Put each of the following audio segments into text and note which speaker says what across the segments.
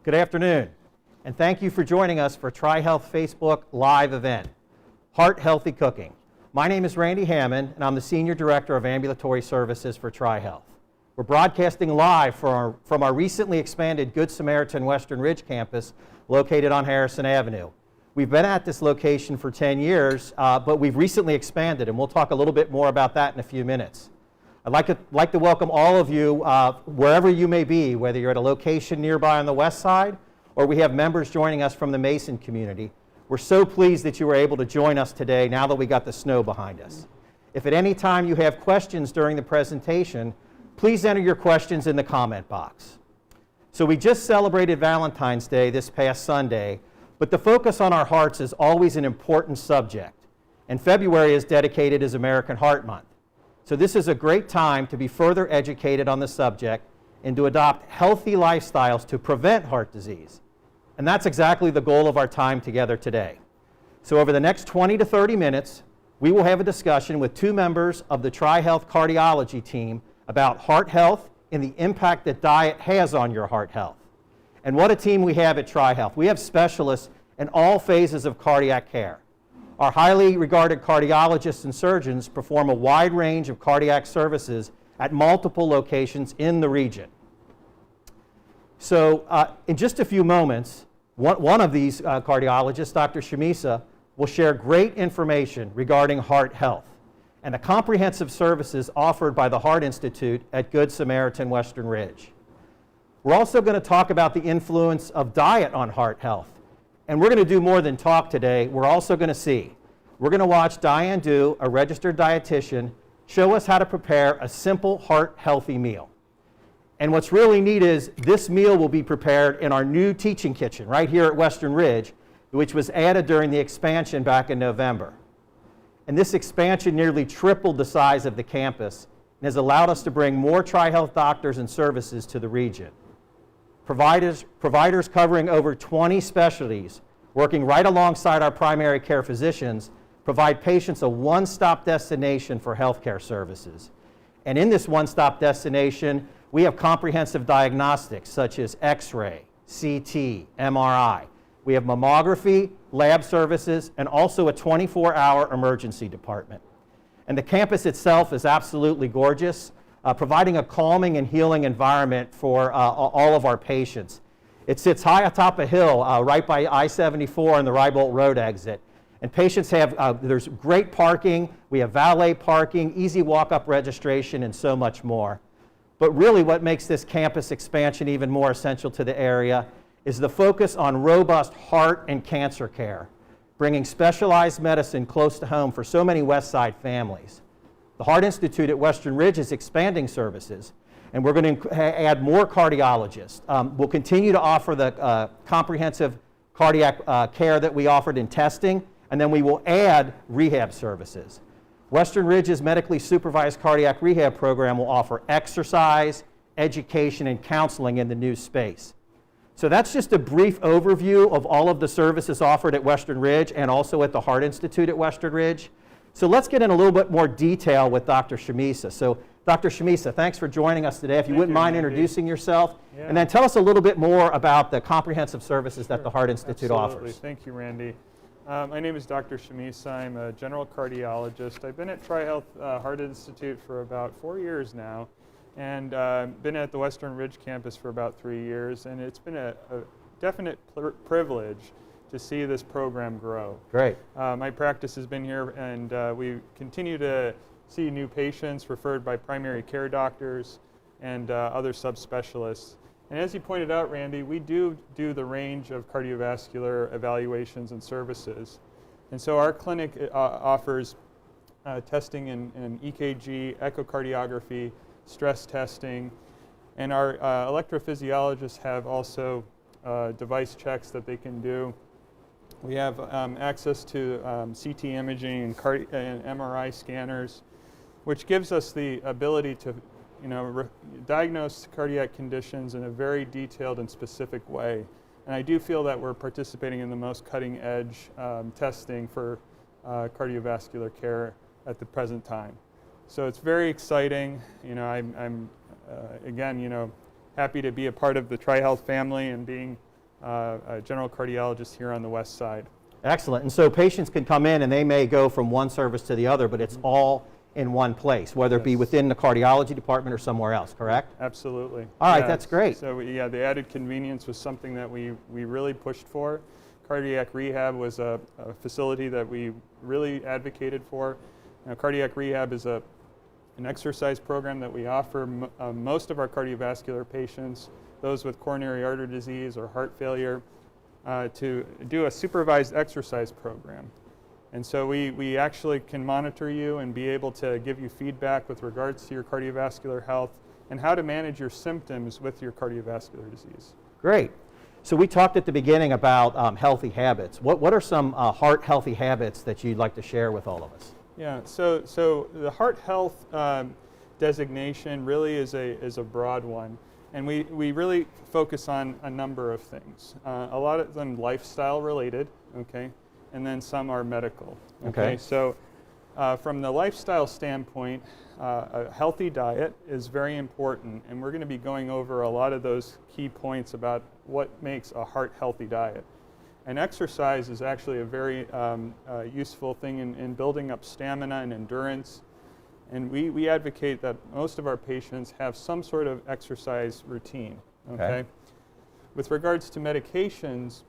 Speaker 1: Good afternoon, and thank you for joining us for TriHealth Facebook Live event, Heart Healthy Cooking. My name is Randy Hammann, and I'm the Senior Director of Ambulatory Services for TriHealth. We're broadcasting live from our recently expanded Good Samaritan Western Ridge campus located on Harrison Avenue. We've been at this location for 10 years, but we've recently expanded, and we'll talk a little bit more about that in a few minutes. I'd like to welcome all of you wherever you may be, whether you're at a location nearby on the west side or we have members joining us from the Mason community. We're so pleased that you were able to join us today now that we got the snow behind us. If at any time you have questions during the presentation, please enter your questions in the comment box. So we just celebrated Valentine's Day this past Sunday, but the focus on our hearts is always an important subject, and February is dedicated as American Heart Month. So this is a great time to be further educated on the subject and to adopt healthy lifestyles to prevent heart disease. And that's exactly the goal of our time together today. So over the next 20 to 30 minutes, we will have a discussion with two members of the TriHealth cardiology team about heart health and the impact that diet has on your heart health. And what a team we have at TriHealth. We have specialists in all phases of cardiac care. Our highly regarded cardiologists and surgeons perform a wide range of cardiac services at multiple locations in the region. So in just a few moments, one of these cardiologists, Dr. Shemisa, will share great information regarding heart health and the comprehensive services offered by the Heart Institute at Good Samaritan Western Ridge. We're also going to talk about the influence of diet on heart health. And we're going to do more than talk today. We're also going to see. We're going to watch Diane Dew, a registered dietitian, show us how to prepare a simple heart-healthy meal. And what's really neat is this meal will be prepared in our new teaching kitchen right here at Western Ridge, which was added during the expansion back in November. And this expansion nearly tripled the size of the campus and has allowed us to bring more TriHealth doctors and services to the region. Providers covering over 20 specialties, working right alongside our primary care physicians, provide patients a one-stop destination for healthcare services. And in this one-stop destination, we have comprehensive diagnostics such as X-ray, CT, MRI. We have mammography, lab services, and also a 24-hour emergency department. And the campus itself is absolutely gorgeous, providing a calming and healing environment for all of our patients. It sits high atop a hill right by I-74 and the Rybolt Road exit. And patients have, there's great parking, we have valet parking, easy walk-up registration, and so much more. But really what makes this campus expansion even more essential to the area is the focus on robust heart and cancer care, bringing specialized medicine close to home for so many West Side families. The Heart Institute at Western Ridge is expanding services, and we're going to add more cardiologists. We'll continue to offer the comprehensive cardiac care that we offered in testing, and then we will add rehab services. Western Ridge's medically supervised cardiac rehab program will offer exercise, education, and counseling in the new space. So that's just a brief overview of all of the services offered at Western Ridge and also at the Heart Institute at Western Ridge. So let's get in a little bit more detail with Dr. Shemisa. So Dr. Shemisa, thanks for joining us today. If you wouldn't mind introducing yourself, and then tell us a little bit more about the comprehensive services that the Heart Institute offers.
Speaker 2: Thank you, Randy. My name is Dr. Shemisa. I'm a general cardiologist. I've been at TriHealth Heart Institute for about 4 years now, and been at the Western Ridge campus for about 3 years, and it's been a definite privilege to see this program grow.
Speaker 1: Great.
Speaker 2: My practice has been here, and we continue to see new patients referred by primary care doctors and other subspecialists. And as you pointed out, Randy, we do the range of cardiovascular evaluations and services. And so our clinic offers testing in EKG, echocardiography, stress testing, and our electrophysiologists have also device checks that they can do. We have access to CT imaging and MRI scanners, which gives us the ability to diagnose cardiac conditions in a very detailed and specific way. And I do feel that we're participating in the most cutting edge testing for cardiovascular care at the present time. So it's very exciting. I'm again, happy to be a part of the TriHealth family and being a general cardiologist here on the west side.
Speaker 1: Excellent. And so patients can come in and they may go from one service to the other, but it's all in one place, whether it be
Speaker 2: Yes.
Speaker 1: within the cardiology department or somewhere else, correct?
Speaker 2: Absolutely.
Speaker 1: All right,
Speaker 2: Yeah.
Speaker 1: that's great.
Speaker 2: So yeah, the added convenience was something that we really pushed for. Cardiac rehab was a facility that we really advocated for. Now, cardiac rehab is an exercise program that we offer most of our cardiovascular patients, those with coronary artery disease or heart failure, to do a supervised exercise program. And so we actually can monitor you and be able to give you feedback with regards to your cardiovascular health and how to manage your symptoms with your cardiovascular disease.
Speaker 1: Great. So we talked at the beginning about healthy habits. What are some heart healthy habits that you'd like to share with all of us?
Speaker 2: Yeah, so the heart health designation really is a broad one. And we really focus on a number of things. A lot of them lifestyle related, okay? And then some are medical.
Speaker 1: Okay.
Speaker 2: So from the lifestyle standpoint, a healthy diet is very important, and we're going to be going over a lot of those key points about what makes a heart healthy diet. And exercise is actually a very useful thing in building up stamina and endurance. And we advocate that most of our patients have some sort of exercise routine. Okay. With regards to medications,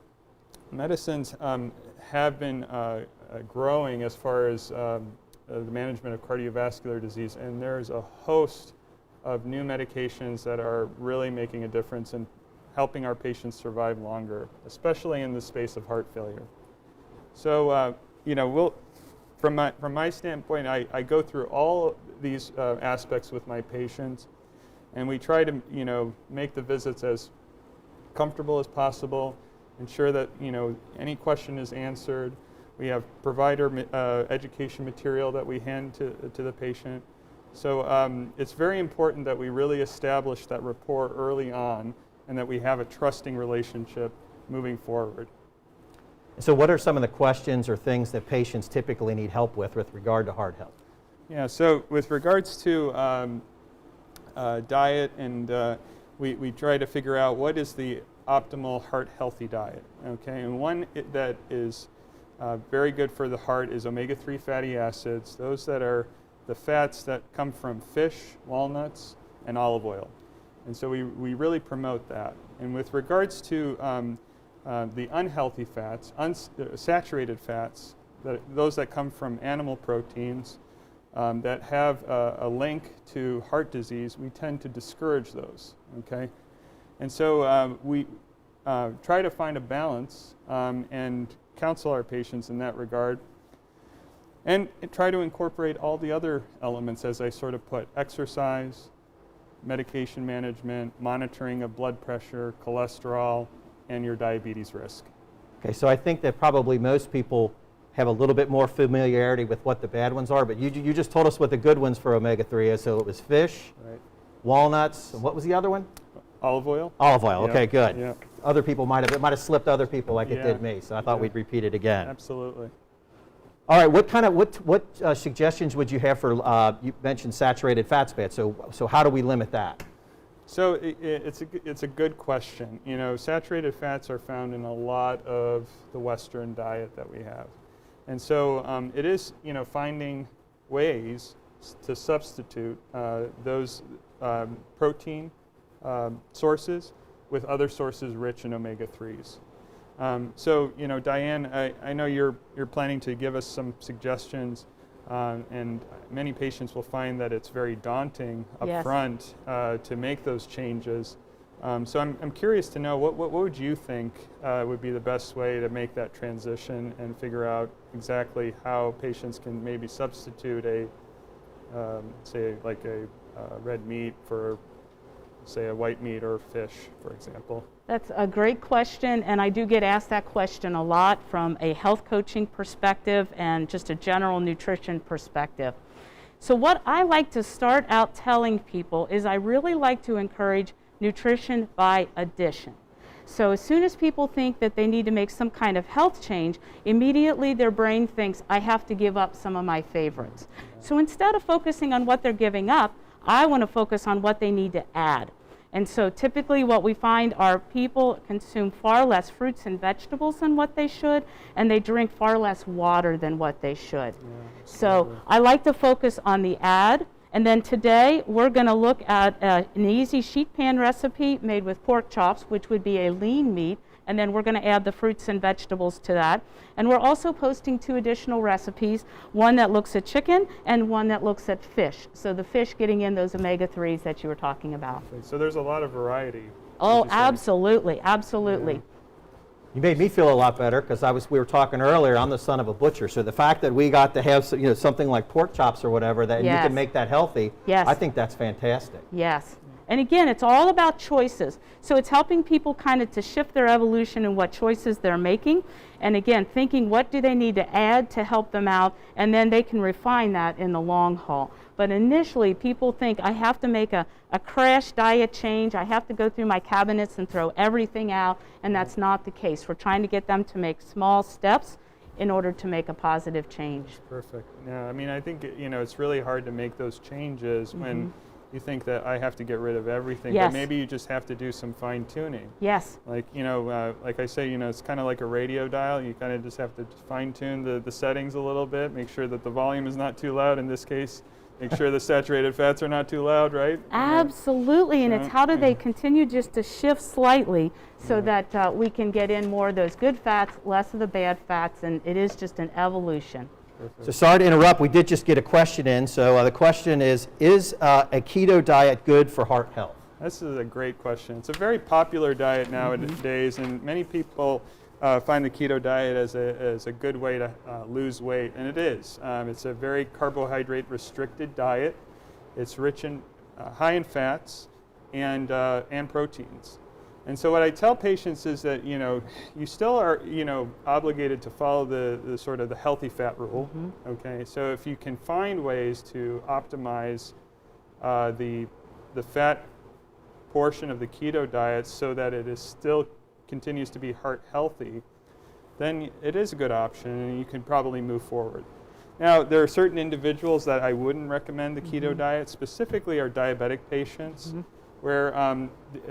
Speaker 2: medicines have been growing as far as the management of cardiovascular disease, and there's a host of new medications that are really making a difference in helping our patients survive longer, especially in the space of heart failure. So, from my standpoint, I go through all these aspects with my patients, and we try to, make the visits as comfortable as possible, ensure that, any question is answered. We have provider education material that we hand to the patient. So it's very important that we really establish that rapport early on and that we have a trusting relationship moving forward.
Speaker 1: So what are some of the questions or things that patients typically need help with regard to heart health?
Speaker 2: Yeah, so with regards to diet, and we try to figure out what is the optimal heart healthy diet, okay? And one that is very good for the heart is omega-3 fatty acids, those that are the fats that come from fish, walnuts, and olive oil. And so we really promote that. And with regards to the unhealthy fats, saturated fats, those that come from animal proteins that have a link to heart disease, we tend to discourage those, okay? And so we try to find a balance and counsel our patients in that regard, and try to incorporate all the other elements, as I sort of put: exercise, medication management, monitoring of blood pressure, cholesterol, and your diabetes risk.
Speaker 1: Okay, so I think that probably most people have a little bit more familiarity with what the bad ones are, but you just told us what the good ones for omega-3 is. So it was fish,
Speaker 2: Right.
Speaker 1: walnuts, and what was the other one?
Speaker 2: Olive oil.
Speaker 1: Olive oil.
Speaker 2: Yep.
Speaker 1: Okay, good.
Speaker 2: Yeah.
Speaker 1: Other people it might have slipped other people like it
Speaker 2: Yeah.
Speaker 1: did me, so I thought
Speaker 2: Yeah.
Speaker 1: we'd repeat it again.
Speaker 2: Absolutely.
Speaker 1: All right, what suggestions would you have for, you mentioned saturated fats, so how do we limit that?
Speaker 2: So it's a good question. Saturated fats are found in a lot of the Western diet that we have. And so it is, finding ways to substitute those protein sources with other sources rich in omega-3s. So, Diane, I know you're planning to give us some suggestions, and many patients will find that it's very daunting up
Speaker 3: Yes.
Speaker 2: front to make those changes. So I'm curious to know, what would you think would be the best way to make that transition and figure out exactly how patients can maybe substitute say like a red meat for, say, a white meat or fish, for example?
Speaker 3: That's a great question, and I do get asked that question a lot from a health coaching perspective and just a general nutrition perspective. So what I like to start out telling people is I really like to encourage nutrition by addition. So as soon as people think that they need to make some kind of health change, immediately their brain thinks, I have to give up some of my favorites. So instead of focusing on what they're giving up, I want to focus on what they need to add. And so typically what we find are people consume far less fruits and vegetables than what they should, and they drink far less water than what they should. So I like to focus on the ad. And then today we're going to look at an easy sheet pan recipe made with pork chops, which would be a lean meat. And then we're going to add the fruits and vegetables to that. And we're also posting 2 additional recipes, one that looks at chicken and one that looks at fish. So the fish getting in those omega-3s that you were talking about.
Speaker 2: Okay, so there's a lot of variety.
Speaker 3: Oh,
Speaker 2: would you say?
Speaker 3: absolutely, absolutely.
Speaker 2: Yeah.
Speaker 1: You made me feel a lot better because we were talking earlier, I'm the son of a butcher. So the fact that we got to have something like pork chops or whatever, that you
Speaker 3: Yes.
Speaker 1: can make that healthy,
Speaker 3: Yes.
Speaker 1: I think that's fantastic.
Speaker 3: Yes. And again, it's all about choices. So it's helping people kind of to shift their evolution in what choices they're making. And again, thinking what do they need to add to help them out, and then they can refine that in the long haul. But initially, people think, I have to make a crash diet change. I have to go through my cabinets and throw everything out, and that's not the case. We're trying to get them to make small steps in order to make a positive change.
Speaker 2: Perfect. Yeah, I mean, I think, it's really hard to make those changes when you think that I have to get rid of everything,
Speaker 3: Yes.
Speaker 2: but maybe you just have to do some fine tuning.
Speaker 3: Yes.
Speaker 2: Like, like I say, it's kind of like a radio dial. You kind of just have to fine tune the settings a little bit, make sure that the volume is not too loud. In this case, make sure the saturated fats are not too loud, right?
Speaker 3: Absolutely, and it's how do they continue just to shift slightly so that we can get in more of those good fats, less of the bad fats, and it is just an evolution.
Speaker 2: Perfect.
Speaker 1: So sorry to interrupt, we did just get a question in. So the question is a keto diet good for heart health?
Speaker 2: This is a great question. It's a very popular diet nowadays, and many people find the keto diet as a good way to lose weight, and it is. It's a very carbohydrate restricted diet. It's rich in high in fats and proteins. And so what I tell patients is that you still are obligated to follow the sort of the healthy fat rule. Okay, so if you can find ways to optimize the fat portion of the keto diet so that it is still continues to be heart healthy, then it is a good option, and you can probably move forward. Now, there are certain individuals that I wouldn't recommend the keto diet, specifically our diabetic patients, where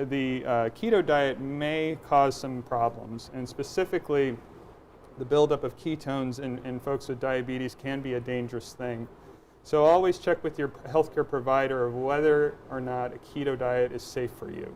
Speaker 2: the keto diet may cause some problems, and specifically the buildup of ketones in folks with diabetes can be a dangerous thing. So always check with your healthcare provider of whether or not a keto diet is safe for you.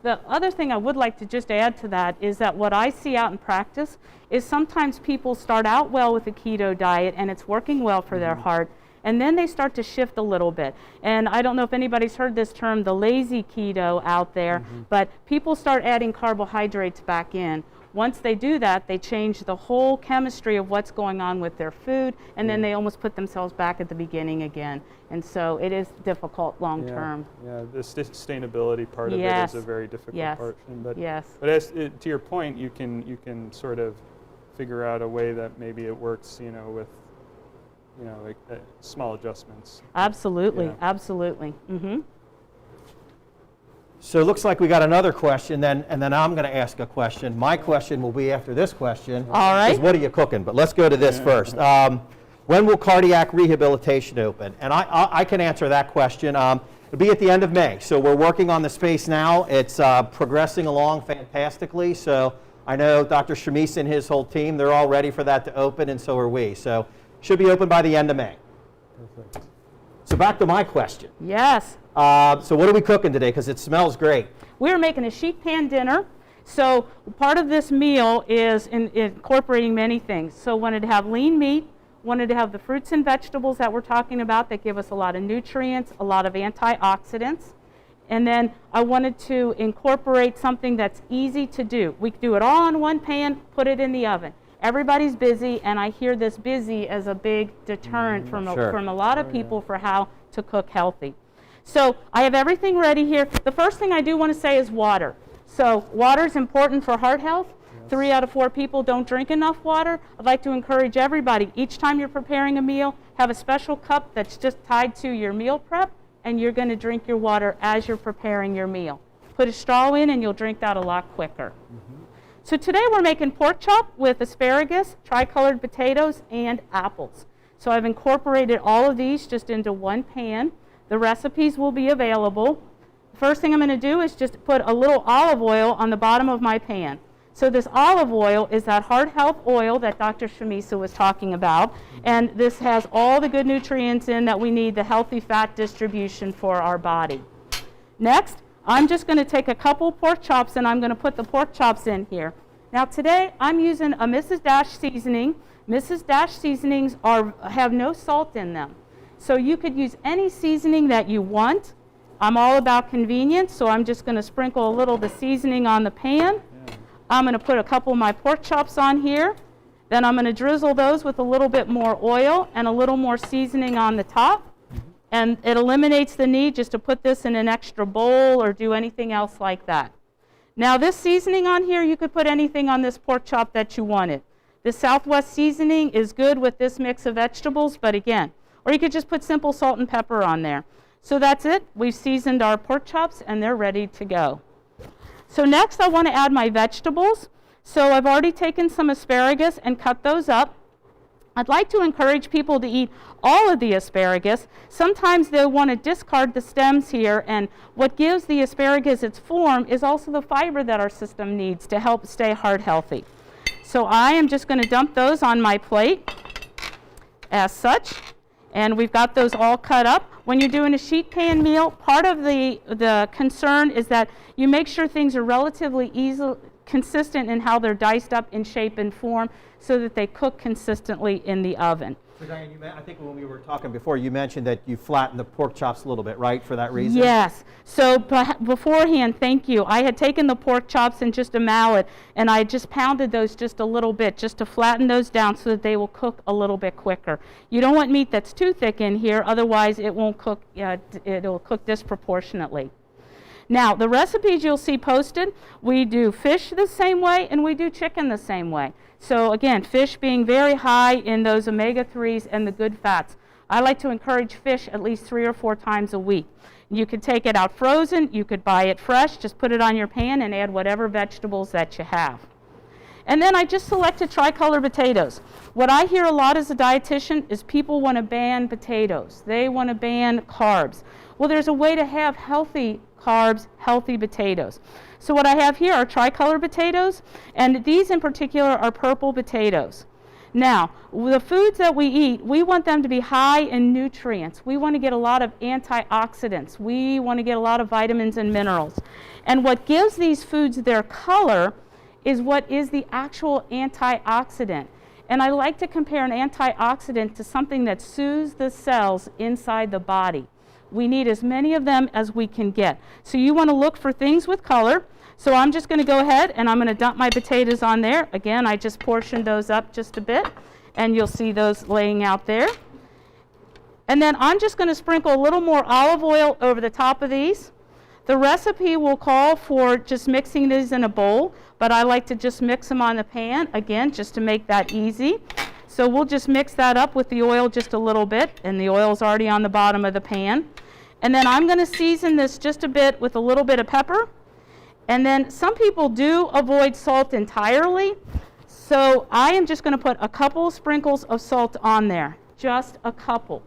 Speaker 3: The other thing I would like to just add to that is that what I see out in practice is sometimes people start out well with a keto diet and it's working well for their heart, and then they start to shift a little bit. And I don't know if anybody's heard this term, the lazy keto, out there, but people start adding carbohydrates back in. Once they do that, they change the whole chemistry of what's going on with their food, and then they almost put themselves back at the beginning again. And so it is difficult long term.
Speaker 2: Yeah, the sustainability part of it is a very difficult part. But as to your point, you can sort of figure out a way that maybe it works, with like small adjustments.
Speaker 3: Absolutely, absolutely.
Speaker 1: So it looks like we got another question, and then I'm going to ask a question. My question will be after this question.
Speaker 3: All right.
Speaker 1: Is what are you cooking? But let's go to this first. When will cardiac rehabilitation open? And I can answer that question. It'll be at the end of May. So we're working on the space now. It's progressing along fantastically. So I know Dr. Shemisa and his whole team, they're all ready for that to open, and so are we. So should be open by the end of May.
Speaker 2: Perfect.
Speaker 1: So back to my question.
Speaker 3: Yes.
Speaker 1: So what are we cooking today? Because it smells great.
Speaker 3: We're making a sheet pan dinner. So part of this meal is incorporating many things. So wanted to have lean meat, wanted to have the fruits and vegetables that we're talking about that give us a lot of nutrients, a lot of antioxidants. And then I wanted to incorporate something that's easy to do. We could do it all in one pan, put it in the oven. Everybody's busy, and I hear this busy as a big deterrent from a lot of people for how to cook healthy. So I have everything ready here. The first thing I do want to say is water. So water is important for heart health. 3 out of 4 people don't drink enough water. I'd like to encourage everybody, each time you're preparing a meal, have a special cup that's just tied to your meal prep, and you're going to drink your water as you're preparing your meal. Put a straw in, and you'll drink that a lot quicker. So today we're making pork chop with asparagus, tricolored potatoes, and apples. So I've incorporated all of these just into one pan. The recipes will be available. first thing I'm going to do is just put a little olive oil on the bottom of my pan. So this olive oil is that heart health oil that Dr. Shemisa was talking about, and this has all the good nutrients in that we need, the healthy fat distribution for our body. Next, I'm just going to take a couple pork chops and I'm going to put the pork chops in here. Now today I'm using a Mrs. Dash seasoning. Mrs. Dash seasonings have no salt in them. So you could use any seasoning that you want. I'm all about convenience, so I'm just going to sprinkle a little of the seasoning on the pan. I'm going to put a couple of my pork chops on here. Then I'm going to drizzle those with a little bit more oil and a little more seasoning on the top. And it eliminates the need just to put this in an extra bowl or do anything else like that. Now this seasoning on here, you could put anything on this pork chop that you wanted. The Southwest seasoning is good with this mix of vegetables, but again, or you could just put simple salt and pepper on there. So that's it. We've seasoned our pork chops and they're ready to go. So next I want to add my vegetables. So I've already taken some asparagus and cut those up. I'd like to encourage people to eat all of the asparagus. Sometimes they'll want to discard the stems here, and what gives the asparagus its form is also the fiber that our system needs to help stay heart healthy. So I am just going to dump those on my plate as such, and we've got those all cut up. When you're doing a sheet pan meal, part of the concern is that you make sure things are relatively consistent in how they're diced up in shape and form so that they cook consistently in the oven.
Speaker 1: So Diane, I think when we were talking before, you mentioned that you flattened the pork chops a little bit, right, for that reason?
Speaker 3: Yes. So beforehand, thank you, I had taken the pork chops and just a mallet, and I just pounded those just a little bit, just to flatten those down so that they will cook a little bit quicker. You don't want meat that's too thick in here, otherwise it won't cook, it'll cook disproportionately. Now, the recipes you'll see posted, we do fish the same way and we do chicken the same way. So again, fish being very high in those omega-3s and the good fats. I like to encourage fish at least 3 or 4 times a week. You could take it out frozen, you could buy it fresh, just put it on your pan and add whatever vegetables that you have. And then I just selected tricolor potatoes. What I hear a lot as a dietitian is people want to ban potatoes. They want to ban carbs. Well, there's a way to have healthy carbs, healthy potatoes. So what I have here are tricolor potatoes, and these in particular are purple potatoes. Now, the foods that we eat, we want them to be high in nutrients. We want to get a lot of antioxidants. We want to get a lot of vitamins and minerals. And what gives these foods their color is what is the actual antioxidant. And I like to compare an antioxidant to something that soothes the cells inside the body. We need as many of them as we can get. So you want to look for things with color. So I'm just going to go ahead and I'm going to dump my potatoes on there. Again, I just portioned those up just a bit, and you'll see those laying out there. And then I'm just going to sprinkle a little more olive oil over the top of these. The recipe will call for just mixing these in a bowl, but I like to just mix them on the pan, again, just to make that easy. So we'll just mix that up with the oil just a little bit, and the oil's already on the bottom of the pan. And then I'm going to season this just a bit with a little bit of pepper. And then some people do avoid salt entirely, so I am just going to put a couple sprinkles of salt on there, just a couple.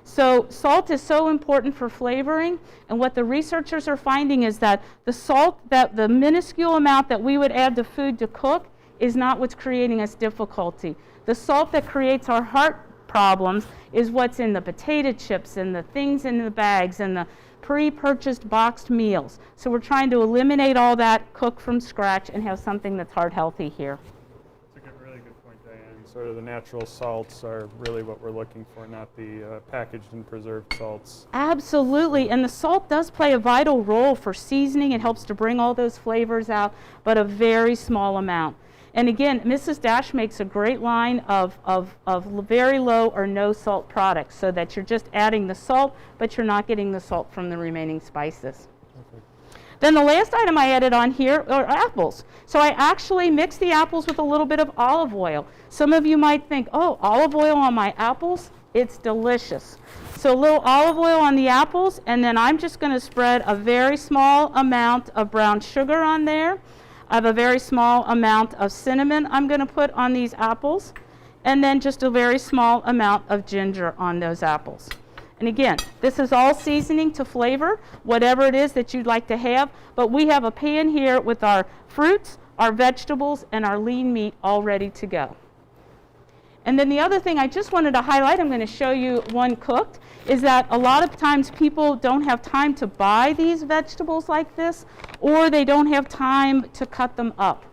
Speaker 3: So salt is so important for flavoring, and what the researchers are finding is that the salt, that the minuscule amount that we would add to food to cook, is not what's creating us difficulty. The salt that creates our heart problems is what's in the potato chips and the things in the bags and the pre-purchased boxed meals. So we're trying to eliminate all that, cook from scratch, and have something that's heart healthy here.
Speaker 2: That's a really good point, Diane. Sort of the natural salts are really what we're looking for, not the packaged and preserved salts.
Speaker 3: Absolutely, and the salt does play a vital role for seasoning. It helps to bring all those flavors out, but a very small amount. And again, Mrs. Dash makes a great line of very low or no salt products, so that you're just adding the salt, but you're not getting the salt from the remaining spices. Okay. Then the last item I added on here are apples. So I actually mixed the apples with a little bit of olive oil. Some of you might think, oh, olive oil on my apples? It's delicious. So a little olive oil on the apples, and then I'm just going to spread a very small amount of brown sugar on there. I have a very small amount of cinnamon I'm going to put on these apples, and then just a very small amount of ginger on those apples. And again, this is all seasoning to flavor, whatever it is that you'd like to have. But we have a pan here with our fruits, our vegetables, and our lean meat all ready to go. And then the other thing I just wanted to highlight, I'm going to show you one cooked, is that a lot of times people don't have time to buy these vegetables like this, or they don't have time to cut them up.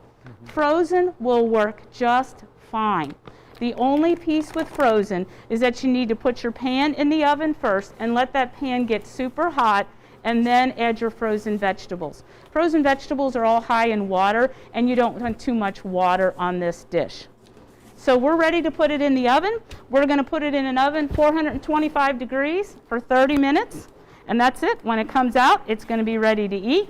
Speaker 3: Frozen will work just fine. The only piece with frozen is that you need to put your pan in the oven first and let that pan get super hot, and then add your frozen vegetables. Frozen vegetables are all high in water, and you don't want too much water on this dish. So we're ready to put it in the oven. We're going to put it in an oven 425 degrees for 30 minutes, and that's it. When it comes out, it's going to be ready to eat.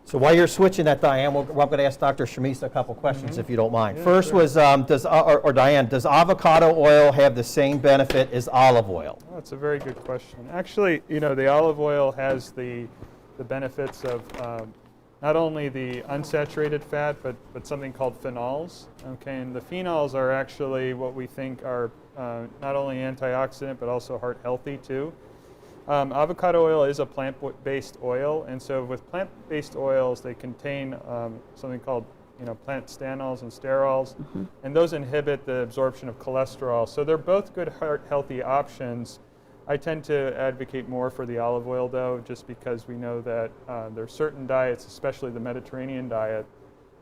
Speaker 1: So while you're switching that, Diane, I'm going to ask Dr. Shemisa a couple questions, if you don't mind. Yeah, first was, Diane, does avocado oil have the same benefit as olive oil?
Speaker 2: Oh, that's a very good question. Actually, the olive oil has the benefits of not only the unsaturated fat, but something called phenols. Okay, and the phenols are actually what we think are not only antioxidant, but also heart healthy too. Avocado oil is a plant-based oil, and so with plant-based oils, they contain something called plant stanols and sterols, and those inhibit the absorption of cholesterol. So they're both good heart-healthy options. I tend to advocate more for the olive oil, though, just because we know that there are certain diets, especially the Mediterranean diet,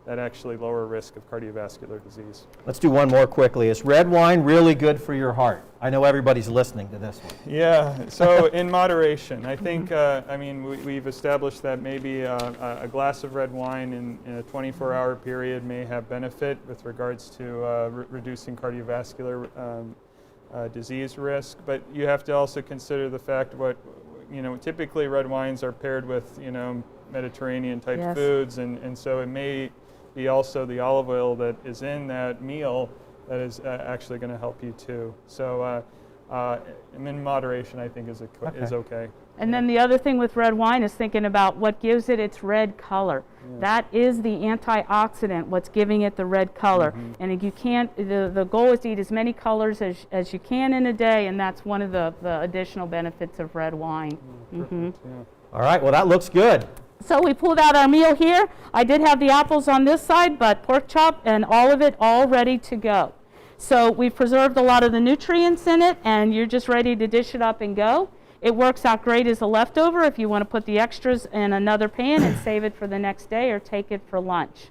Speaker 2: that actually lower risk of cardiovascular disease.
Speaker 1: Let's do one more quickly. Is red wine really good for your heart? I know everybody's listening to this one.
Speaker 2: Yeah, so in moderation. I think, we've established that maybe a glass of red wine in a 24-hour period may have benefit with regards to reducing cardiovascular disease risk, but you have to also consider the fact typically red wines are paired with, Mediterranean type foods, and so it may be also the olive oil that is in that meal that is actually going to help you too. So in moderation, I think is okay.
Speaker 3: And then the other thing with red wine is thinking about what gives it its red color. Yeah. That is the antioxidant, what's giving it the red color. And if you can't, the goal is to eat as many colors as you can in a day, and that's one of the additional benefits of red wine.
Speaker 2: Yeah.
Speaker 1: All right, well that looks good.
Speaker 3: So we pulled out our meal here. I did have the apples on this side, but pork chop and all of it all ready to go. So we've preserved a lot of the nutrients in it, and you're just ready to dish it up and go. It works out great as a leftover if you want to put the extras in another pan and save it for the next day or take it for lunch.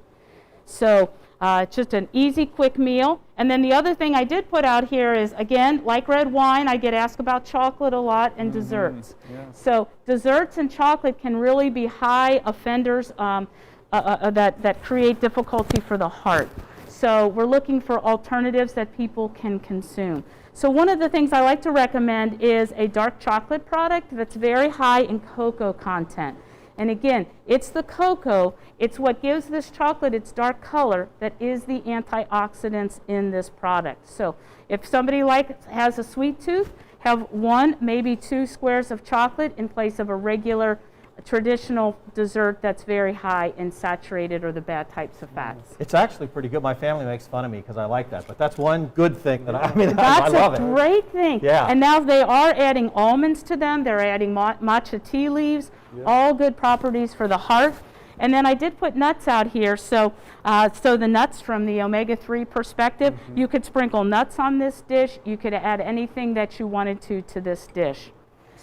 Speaker 3: So it's just an easy, quick meal. And then the other thing I did put out here is, again, like red wine, I get asked about chocolate a lot and desserts.
Speaker 2: Yeah.
Speaker 3: So desserts and chocolate can really be high offenders that create difficulty for the heart. So we're looking for alternatives that people can consume. So one of the things I like to recommend is a dark chocolate product that's very high in cocoa content. And again, it's the cocoa, it's what gives this chocolate its dark color that is the antioxidants in this product. So if somebody has a sweet tooth, have 1, maybe 2 squares of chocolate in place of a regular traditional dessert that's very high in saturated or the bad types of fats.
Speaker 1: It's actually pretty good. My family makes fun of me because I like that, but that's one good thing that I
Speaker 3: That's
Speaker 1: love
Speaker 3: a great thing.
Speaker 1: Yeah.
Speaker 3: And now they are adding almonds to them. They're adding matcha tea leaves, all good properties for the heart. And then I did put nuts out here, so the nuts from the omega-3 perspective, you could sprinkle nuts on this dish. You could add anything that you wanted to this dish.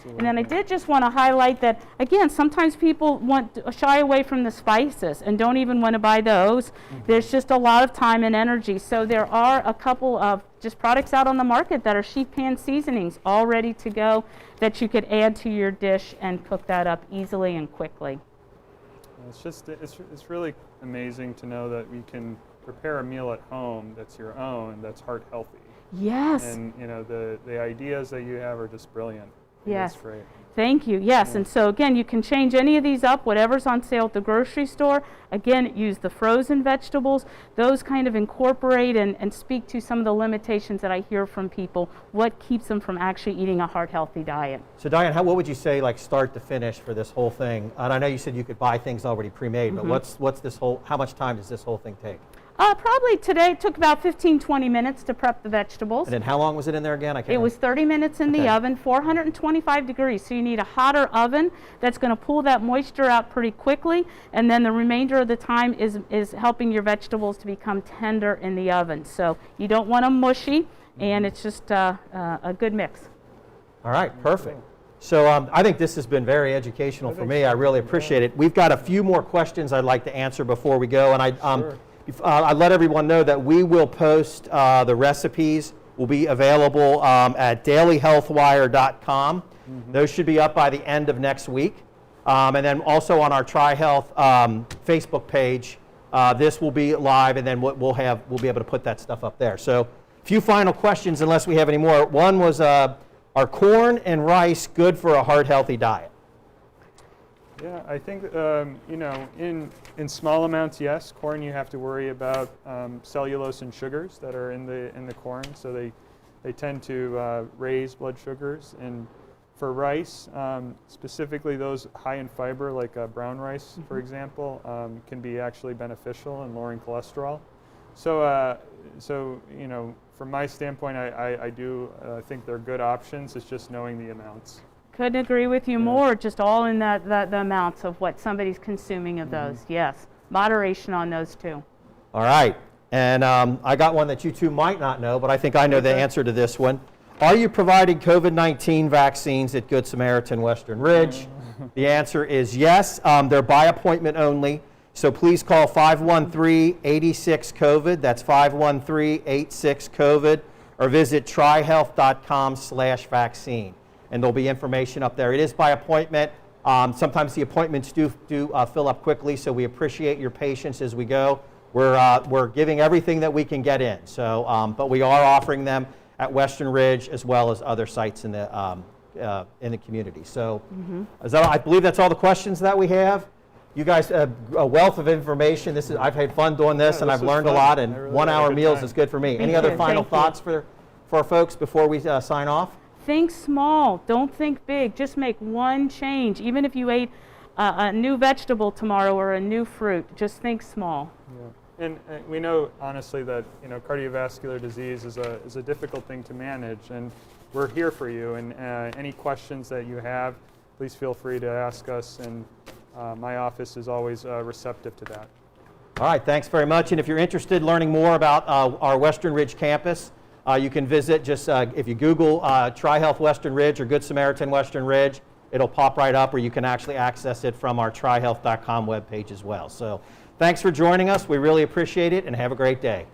Speaker 3: And then I did just want to highlight that, again, sometimes people shy away from the spices and don't even want to buy those. There's just a lot of time and energy. So there are a couple of just products out on the market that are sheet pan seasonings all ready to go that you could add to your dish and cook that up easily and quickly.
Speaker 2: It's really amazing to know that we can prepare a meal at home that's your own, that's heart healthy.
Speaker 3: Yes.
Speaker 2: And the ideas that you have are just brilliant.
Speaker 3: Yes.
Speaker 2: That's great.
Speaker 3: Thank you. Yes, and so again, you can change any of these up, whatever's on sale at the grocery store. Again, use the frozen vegetables. Those kind of incorporate and speak to some of the limitations that I hear from people, what keeps them from actually eating a heart-healthy diet.
Speaker 1: So Diane, what would you say, like start to finish for this whole thing? And I know you said you could buy things already pre-made, but what's this whole, how much time does this whole thing take?
Speaker 3: Probably today it took about 15-20 minutes to prep the vegetables.
Speaker 1: And then how long was it in there again? I can't
Speaker 3: It was 30 minutes in the
Speaker 1: Okay.
Speaker 3: oven, 425 degrees. So you need a hotter oven that's going to pull that moisture out pretty quickly, and then the remainder of the time is helping your vegetables to become tender in the oven. So you don't want them mushy, and it's just a good mix.
Speaker 1: All right, perfect. So I think this has been very educational for me. I really appreciate it. We've got a few more questions I'd like to answer before we go, and I'd let everyone know that we will post the recipes. Will be available at dailyhealthwire.com. Those should be up by the end of next week. And then also on our TriHealth Facebook page, this will be live, and then we'll be able to put that stuff up there. So a few final questions, unless we have any more. One was, are corn and rice good for a heart-healthy diet?
Speaker 2: Yeah, I think you know, in small amounts, yes. Corn, you have to worry about cellulose and sugars that are in the corn, so they tend to raise blood sugars. And for rice, specifically those high in fiber, like brown rice, for example, can be actually beneficial in lowering cholesterol. So you know, from my standpoint, I do think they're good options. It's just knowing the amounts.
Speaker 3: Couldn't agree with you more, just all in the amounts of what somebody's consuming of those. Yes, moderation on those too.
Speaker 1: All right, and I got one that you two might not know, but I think I know the answer to this one. Are you providing COVID-19 vaccines at Good Samaritan Western Ridge? The answer is yes. They're by appointment only, so please call 513-86-COVID, that's 513-86-COVID, or visit trihealth.com/vaccine. And there'll be information up there. It is by appointment. Sometimes the appointments do fill up quickly, so we appreciate your patience as we go. We're giving everything that we can get in. So, but we are offering them at Western Ridge as well as other sites in the community. So, I believe that's all the questions that we have. You guys, a wealth of information. I've had fun doing this, and I've learned a lot. And
Speaker 2: really
Speaker 1: 1 hour
Speaker 2: had a good
Speaker 1: meals
Speaker 2: time.
Speaker 1: is good for me.
Speaker 3: Me
Speaker 1: Any other
Speaker 3: too.
Speaker 1: final
Speaker 3: Thank you.
Speaker 1: thoughts for our folks before we sign off?
Speaker 3: Think small, don't think big. Just make one change. Even if you ate a new vegetable tomorrow or a new fruit, just think small.
Speaker 2: Yeah. And we know honestly that, you know, cardiovascular disease is a difficult thing to manage, and we're here for you. And any questions that you have, please feel free to ask us, and my office is always receptive to that.
Speaker 1: All right, thanks very much. And if you're interested in learning more about our Western Ridge campus, you can visit just if you Google TriHealth Western Ridge or Good Samaritan Western Ridge, it'll pop right up, or you can actually access it from our trihealth.com webpage as well. So thanks for joining us. We really appreciate it, and have a great day.